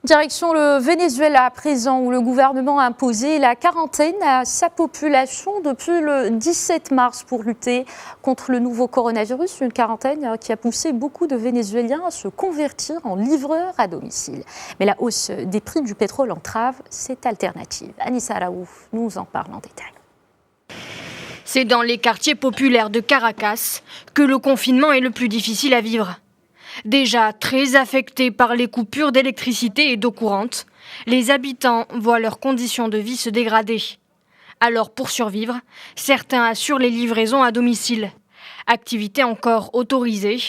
Direction le Venezuela à présent, où le gouvernement a imposé la quarantaine à sa population depuis le 17 mars pour lutter contre le nouveau coronavirus. Une quarantaine qui a poussé beaucoup de Vénézuéliens à se convertir en livreurs à domicile. Mais la hausse des prix du pétrole entrave cette alternative. Anissa Raouf nous en parle en détail. C'est dans les quartiers populaires de Caracas que le confinement est le plus difficile à vivre. Déjà très affectés par les coupures d'électricité et d'eau courante, les habitants voient leurs conditions de vie se dégrader. Alors pour survivre, certains assurent les livraisons à domicile. Activité encore autorisée,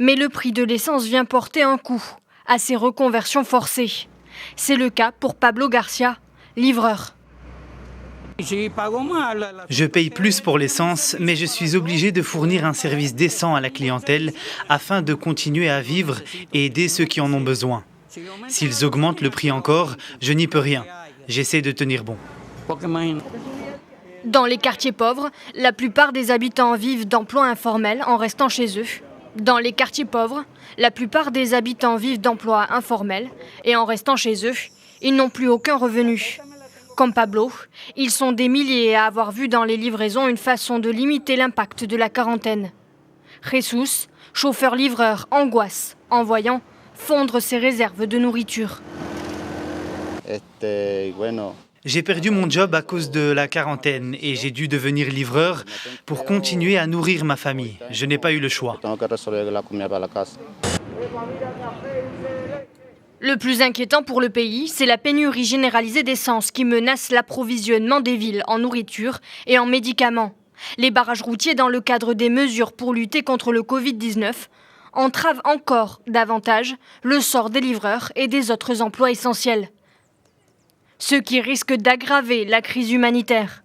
mais le prix de l'essence vient porter un coup à ces reconversions forcées. C'est le cas pour Pablo Garcia, livreur. Je paye plus pour l'essence, mais je suis obligé de fournir un service décent à la clientèle afin de continuer à vivre et aider ceux qui en ont besoin. S'ils augmentent le prix encore, je n'y peux rien. J'essaie de tenir bon. Dans les quartiers pauvres, la plupart des habitants vivent d'emplois informels en restant chez eux. Dans les quartiers pauvres, la plupart des habitants vivent d'emplois informels et en restant chez eux, ils n'ont plus aucun revenu. Comme Pablo, ils sont des milliers à avoir vu dans les livraisons une façon de limiter l'impact de la quarantaine. Jesus, chauffeur-livreur, angoisse en voyant fondre ses réserves de nourriture. J'ai perdu mon job à cause de la quarantaine et j'ai dû devenir livreur pour continuer à nourrir ma famille. Je n'ai pas eu le choix. Le plus inquiétant pour le pays, c'est la pénurie généralisée d'essence qui menace l'approvisionnement des villes en nourriture et en médicaments. Les barrages routiers, dans le cadre des mesures pour lutter contre le Covid-19, entravent encore davantage le sort des livreurs et des autres emplois essentiels. Ce qui risque d'aggraver la crise humanitaire.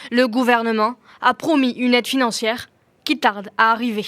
Le gouvernement a promis une aide financière qui tarde à arriver.